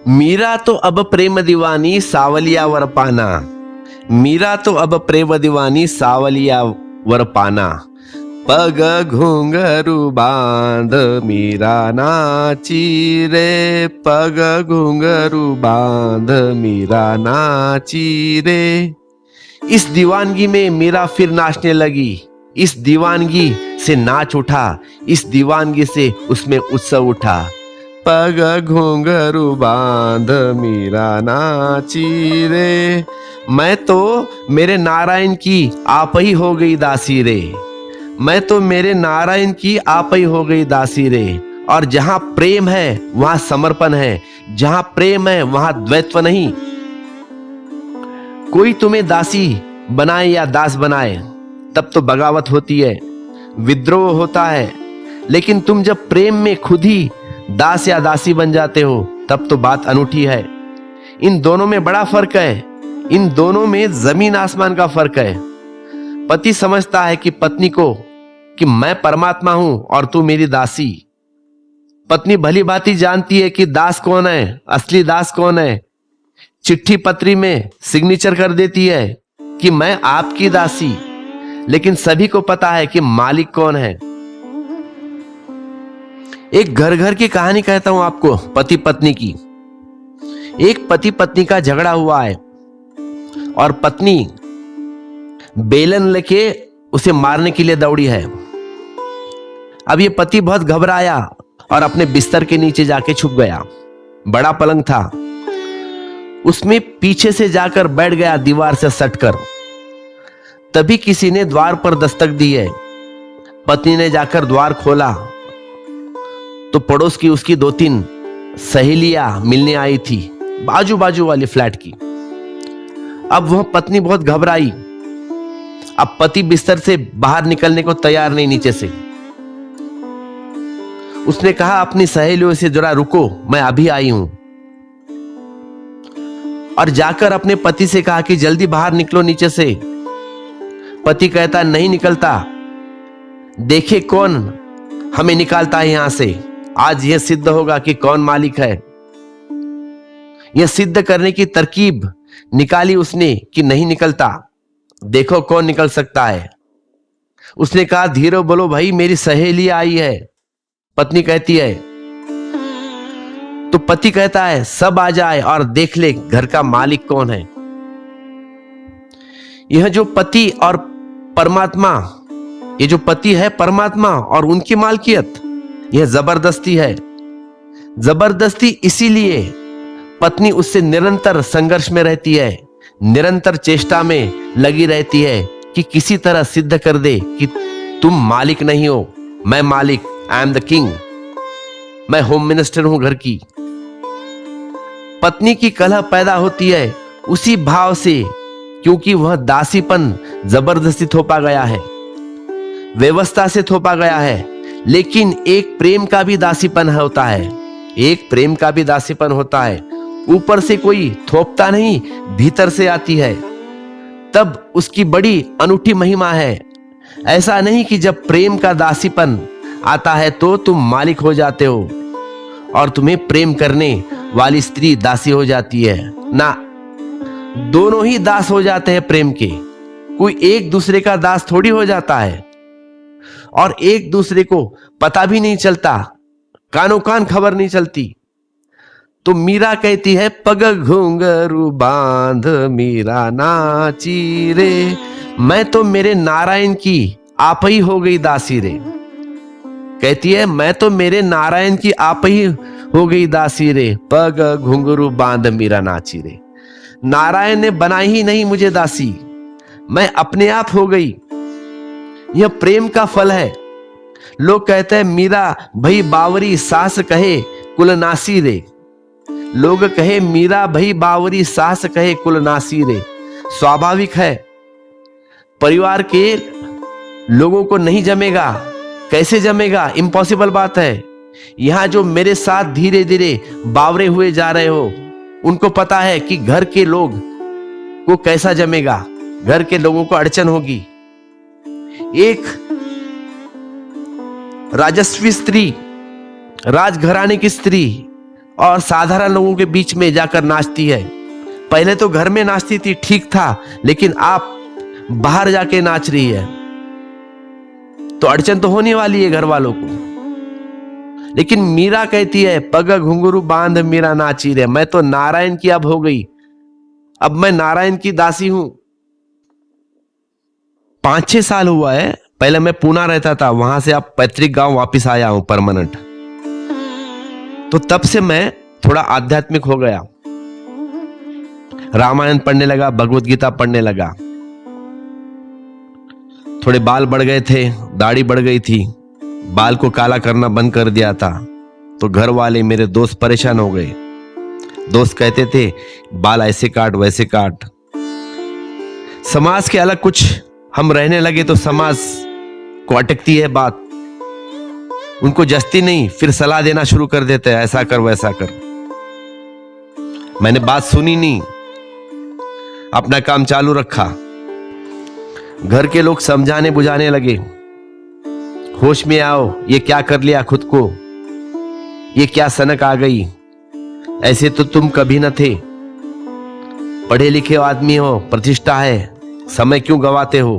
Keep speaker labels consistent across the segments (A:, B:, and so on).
A: मीरा तो अब प्रेम दीवानी सावलिया वर पाना। मीरा तो अब प्रेम दीवानी सावलिया वर पाना। पग घुंघरू बांध मीरा नाची रे। पग घुंघरू बांध मीरा नाची रे। इस दीवानगी में मीरा फिर नाचने लगी। इस दीवानगी से नाच उठा। इस दीवानगी से उसमें उत्सव उठा। पग घुंघरू बांध मीरा नाची रे। मैं तो मेरे नारायण की आप ही हो गई दासी रे। मैं तो मेरे नारायण की आप ही हो गई दासी रे। और जहां प्रेम है वहां समर्पण है। जहां प्रेम है वहां द्वैत्व नहीं। कोई तुम्हें दासी बनाए या दास बनाए तब तो बगावत होती है, विद्रोह होता है। लेकिन तुम जब प्रेम में खुद ही दास या दासी बन जाते हो तब तो बात अनूठी है। इन दोनों में बड़ा फर्क है। इन दोनों में जमीन आसमान का फर्क है। पति समझता है कि पत्नी को कि मैं परमात्मा हूं और तू मेरी दासी। पत्नी भली भांति जानती है कि दास कौन है, असली दास कौन है। चिट्ठी पत्री में सिग्नेचर कर देती है कि मैं आपकी दासी। लेकिन सभी को पता है कि मालिक कौन है। एक घर घर की कहानी कहता हूं आपको, पति पत्नी की। एक पति पत्नी का झगड़ा हुआ है और पत्नी बेलन लेके उसे मारने के लिए दौड़ी है। अब ये पति बहुत घबराया और अपने बिस्तर के नीचे जाके छुप गया। बड़ा पलंग था, उसमें पीछे से जाकर बैठ गया दीवार से सटकर। तभी किसी ने द्वार पर दस्तक दी है। पत्नी ने जाकर द्वार खोला तो पड़ोस की उसकी 2-3 सहेलियां मिलने आई थी, बाजू बाजू वाली फ्लैट की। अब वह पत्नी बहुत घबराई। अब पति बिस्तर से बाहर निकलने को तैयार नहीं नीचे से। उसने कहा अपनी सहेलियों से, जरा रुको, मैं अभी आई हूं। और जाकर अपने पति से कहा कि जल्दी बाहर निकलो नीचे से। पति कहता नहीं निकलता, देखे कौन हमें निकालता है यहां से। आज यह सिद्ध होगा कि कौन मालिक है। यह सिद्ध करने की तरकीब निकाली उसने कि नहीं निकलता, देखो कौन निकल सकता है। उसने कहा धीरे बोलो भाई, मेरी सहेली आई है। पत्नी कहती है, तो पति कहता है सब आ जाए और देख ले घर का मालिक कौन है। यह जो पति और परमात्मा, ये जो पति है परमात्मा और उनकी मालकियत, यह जबरदस्ती है। जबरदस्ती इसीलिए पत्नी उससे निरंतर संघर्ष में रहती है, निरंतर चेष्टा में लगी रहती है कि किसी तरह सिद्ध कर दे कि तुम मालिक नहीं हो, मैं मालिक, आई एम द किंग, मैं होम मिनिस्टर हूं घर की। पत्नी की कलह पैदा होती है उसी भाव से, क्योंकि वह दासीपन जबरदस्ती थोपा गया है, व्यवस्था से थोपा गया है। लेकिन एक प्रेम का भी दासीपन होता है। एक प्रेम का भी दासीपन होता है। ऊपर से कोई थोपता नहीं, भीतर से आती है, तब उसकी बड़ी अनूठी महिमा है। ऐसा नहीं कि जब प्रेम का दासीपन आता है तो तुम मालिक हो जाते हो और तुम्हें प्रेम करने वाली स्त्री दासी हो जाती है। ना, दोनों ही दास हो जाते हैं प्रेम के। कोई एक दूसरे का दास थोड़ी हो जाता है। और एक दूसरे को पता भी नहीं चलता, कानों कान खबर नहीं चलती। तो मीरा कहती है पग घुंघरू बांध मीरा नाची रे। मैं तो मेरे नारायण की आप ही हो गई दासी रे। कहती है मैं तो मेरे नारायण की आप ही हो गई दासी रे। पग घुंघरू बांध मीरा नाची रे। नारायण ने बनाई ही नहीं मुझे दासी, मैं अपने आप हो गई। यह प्रेम का फल है। लोग कहते हैं मीरा भई बावरी सास कहे कुलनासी रे। लोग कहे मीरा भई बावरी सास कहे कुलनासी रे। स्वाभाविक है, परिवार के लोगों को नहीं जमेगा। कैसे जमेगा? इम्पॉसिबल बात है। यहां जो मेरे साथ धीरे धीरे बावरे हुए जा रहे हो, उनको पता है कि घर के लोग को कैसा जमेगा, घर के लोगों को अड़चन होगी। एक राजस्वी स्त्री, राजघराने की स्त्री और साधारण लोगों के बीच में जाकर नाचती है। पहले तो घर में नाचती थी, ठीक था, लेकिन आप बाहर जाके नाच रही है तो अड़चन तो होने वाली है घर वालों को। लेकिन मीरा कहती है, पग घुंघरू बांध मीरा नाची रे, मैं तो नारायण की अब हो गई, अब मैं नारायण की दासी हूं। 5-6 साल हुआ है, पहले मैं पूना रहता था, वहां से अब पैतृक गांव वापिस आया हूं परमानेंट। तो तब से मैं थोड़ा आध्यात्मिक हो गया, रामायण पढ़ने लगा, भगवत गीता पढ़ने लगा। थोड़े बाल बढ़ गए थे, दाढ़ी बढ़ गई थी, बाल को काला करना बंद कर दिया था। तो घर वाले, मेरे दोस्त परेशान हो गए। दोस्त कहते थे बाल ऐसे काट वैसे काट। समाज के अलग कुछ हम रहने लगे तो समाज को अटकती है बात, उनको जस्ती नहीं, फिर सलाह देना शुरू कर देते हैं, ऐसा कर वैसा कर। मैंने बात सुनी नहीं, अपना काम चालू रखा। घर के लोग समझाने बुझाने लगे, होश में आओ, ये क्या कर लिया खुद को, ये क्या सनक आ गई, ऐसे तो तुम कभी न थे, पढ़े लिखे आदमी हो, प्रतिष्ठा है, समय क्यों गवाते हो।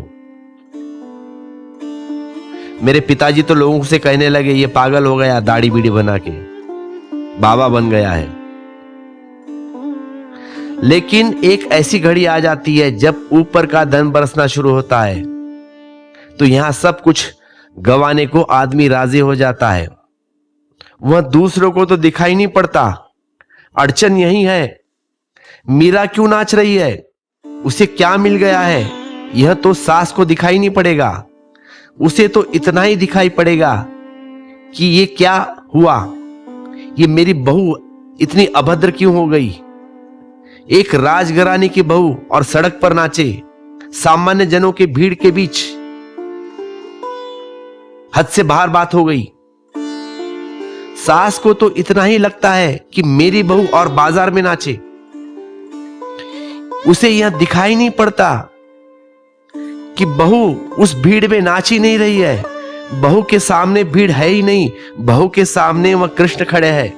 A: मेरे पिताजी तो लोगों से कहने लगे, ये पागल हो गया, दाढ़ी बीड़ी बना के बाबा बन गया है। लेकिन एक ऐसी घड़ी आ जाती है जब ऊपर का धन बरसना शुरू होता है, तो यहां सब कुछ गंवाने को आदमी राजी हो जाता है। वह दूसरों को तो दिखाई नहीं पड़ता। अड़चन यही है, मीरा क्यों नाच रही है, उसे क्या मिल गया है, यह तो सास को दिखाई नहीं पड़ेगा। उसे तो इतना ही दिखाई पड़ेगा कि ये क्या हुआ, ये मेरी बहू इतनी अभद्र क्यों हो गई। एक राजघराने की बहू और सड़क पर नाचे, सामान्य जनों के भीड़ के बीच, हद से बाहर बात हो गई। सास को तो इतना ही लगता है कि मेरी बहू और बाजार में नाचे, उसे यह दिखाई नहीं पड़ता कि बहू उस भीड़ में नाच ही नहीं रही है, बहू के सामने भीड़ है ही नहीं, बहू के सामने वह कृष्ण खड़े हैं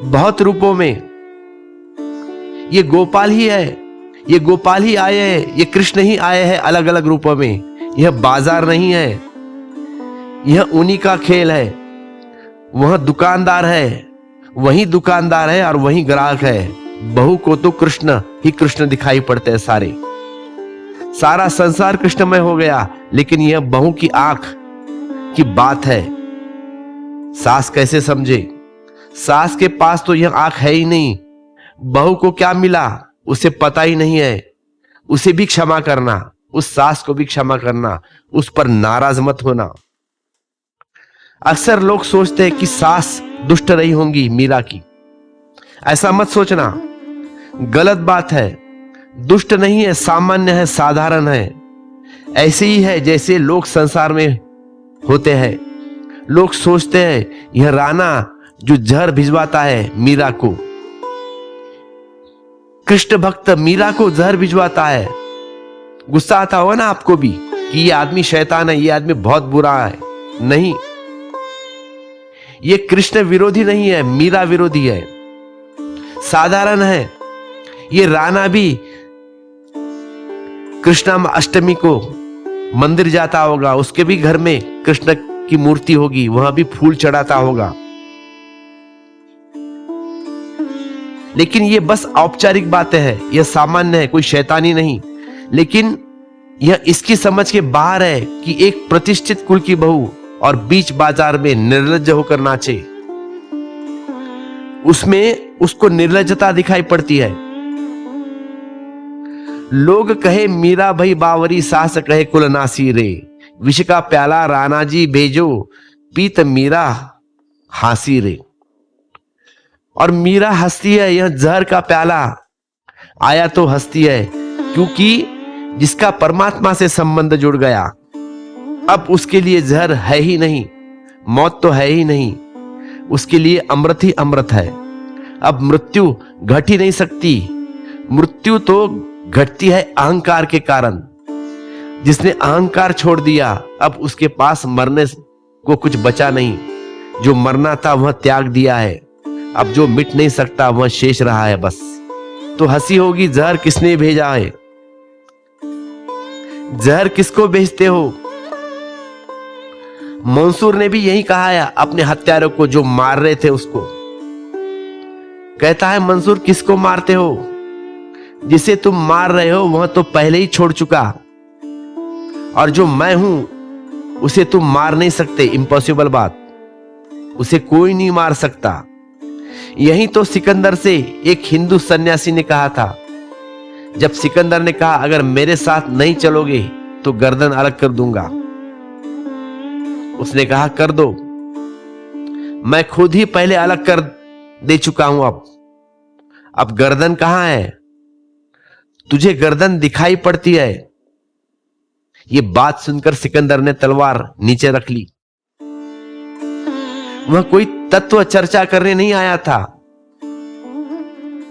A: बहुत रूपों में। ये गोपाल ही है, ये गोपाल ही आए हैं, ये कृष्ण ही आए हैं अलग अलग रूपों में। यह बाजार नहीं है, यह उन्हीं का खेल है। वह दुकानदार है, वही दुकानदार है और वही ग्राहक है। बहू को तो कृष्ण ही कृष्ण दिखाई पड़ते हैं सारे, सारा संसार कृष्णमय हो गया। लेकिन यह बहू की आंख की बात है, सास कैसे समझे। सास के पास तो यह आंख है ही नहीं, बहू को क्या मिला उसे पता ही नहीं है। उसे भी क्षमा करना, उस सास को भी क्षमा करना, उस पर नाराज मत होना। अक्सर लोग सोचते हैं कि सास दुष्ट रही होंगी मीरा की, ऐसा मत सोचना, गलत बात है। दुष्ट नहीं है, सामान्य है, साधारण है। ऐसे ही है जैसे लोग संसार में होते हैं। लोग सोचते हैं यह राणा जो जहर भिजवाता है मीरा को, कृष्ण भक्त मीरा को जहर भिजवाता है। गुस्सा आता होगा ना आपको भी कि ये आदमी शैतान है, ये आदमी बहुत बुरा है। नहीं, ये कृष्ण विरोधी नहीं है, मीरा विरोधी है, साधारण है। ये राणा भी कृष्ण अष्टमी को मंदिर जाता होगा, उसके भी घर में कृष्ण की मूर्ति होगी, वहां भी फूल चढ़ाता होगा। लेकिन ये बस औपचारिक बातें हैं, यह सामान्य है, कोई शैतानी नहीं। लेकिन यह इसकी समझ के बाहर है कि एक प्रतिष्ठित कुल की बहू और बीच बाजार में निर्लज्ज होकर नाचे, उसमें उसको निर्लज्जता दिखाई पड़ती है। लोग कहे मीरा भई बावरी, सास कहे कुलनासी रे, विष का प्याला राणा जी भेजो, पीत मीरा हासी रे। और मीरा हंसती है, यह जहर का प्याला आया तो हंसती है, क्योंकि जिसका परमात्मा से संबंध जुड़ गया, अब उसके लिए जहर है ही नहीं, मौत तो है ही नहीं, उसके लिए अमृत ही अमृत है। अब मृत्यु घट ही नहीं सकती। मृत्यु तो घटती है अहंकार के कारण। जिसने अहंकार छोड़ दिया, अब उसके पास मरने को कुछ बचा नहीं। जो मरना था वह त्याग दिया है, अब जो मिट नहीं सकता वह शेष रहा है बस। तो हंसी होगी, जहर किसने भेजा है? जहर किसको भेजते हो? मंसूर ने भी यही कहा है अपने हत्यारों को जो मार रहे थे उसको। कहता है, मंसूर किसको मारते हो? जिसे तुम मार रहे हो वह तो पहले ही छोड़ चुका, और जो मैं हूं उसे तुम मार नहीं सकते। इम्पॉसिबल बात, उसे कोई नहीं मार सकता। यही तो सिकंदर से एक हिंदू सन्यासी ने कहा था। जब सिकंदर ने कहा अगर मेरे साथ नहीं चलोगे तो गर्दन अलग कर दूंगा, उसने कहा कर दो, मैं खुद ही पहले अलग कर दे चुका हूं। अब गर्दन कहां है? तुझे गर्दन दिखाई पड़ती है। ये बात सुनकर सिकंदर ने तलवार नीचे रख ली। वह कोई तत्व चर्चा करने नहीं आया था।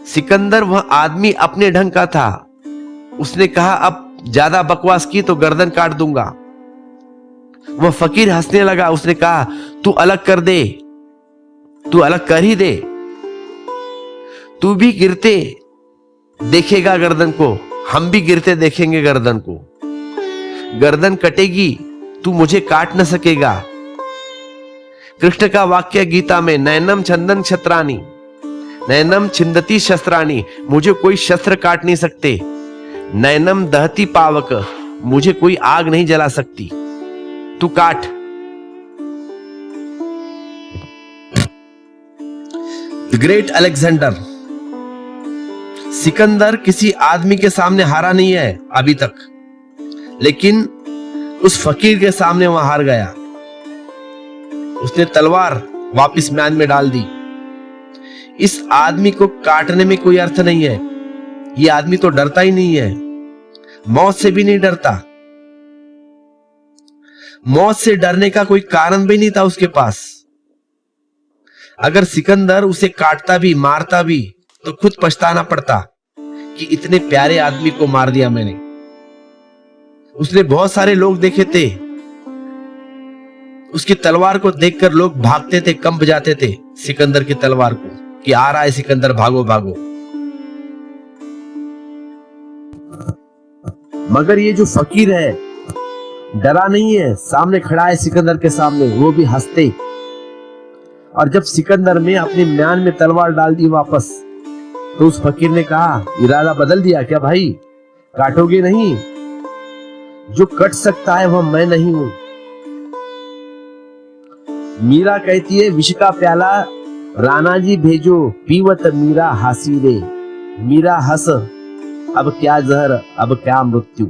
A: सिकंदर वह आदमी अपने ढंग का था। उसने कहा अब ज्यादा बकवास की तो गर्दन काट दूंगा। वह फकीर हंसने लगा। उसने कहा तू अलग कर दे, तू अलग कर ही दे। तू भी गिरते देखेगा गर्दन को, हम भी गिरते देखेंगे गर्दन को। गर्दन कटेगी, तू मुझे काट न सकेगा। कृष्ण का वाक्य गीता में, नैनम छंदन क्षत्राणी नैनम छिंदती शस्त्राणी, मुझे कोई शस्त्र काट नहीं सकते। नैनम दहती पावक, मुझे कोई आग नहीं जला सकती। तू काट। The great Alexander. सिकंदर किसी आदमी के सामने हारा नहीं है अभी तक, लेकिन उस फकीर के सामने वह हार गया। उसने तलवार वापिस म्यान में डाल दी। इस आदमी को काटने में कोई अर्थ नहीं है। यह आदमी तो डरता ही नहीं है, मौत से भी नहीं डरता। मौत से डरने का कोई कारण भी नहीं था उसके पास। अगर सिकंदर उसे काटता भी मारता भी तो खुद पछताना पड़ता कि इतने प्यारे आदमी को मार दिया मैंने। उसने बहुत सारे लोग देखे थे, उसकी तलवार को देखकर लोग भागते थे, कंप जाते थे सिकंदर की तलवार को कि आ रहा है सिकंदर, भागो भागो। मगर ये जो फकीर है डरा नहीं है, सामने खड़ा है सिकंदर के सामने, वो भी हंसते। और जब सिकंदर ने अपने म्यान में तलवार डाल दी वापस, तो उस फकीर ने कहा इरादा बदल दिया क्या भाई? काटोगे नहीं? जो कट सकता है वह मैं नहीं हूं। मीरा कहती है विष का प्याला राणा जी भेजो, पीवत मीरा हासी रे। मीरा हंस, अब क्या जहर, अब क्या मृत्यु।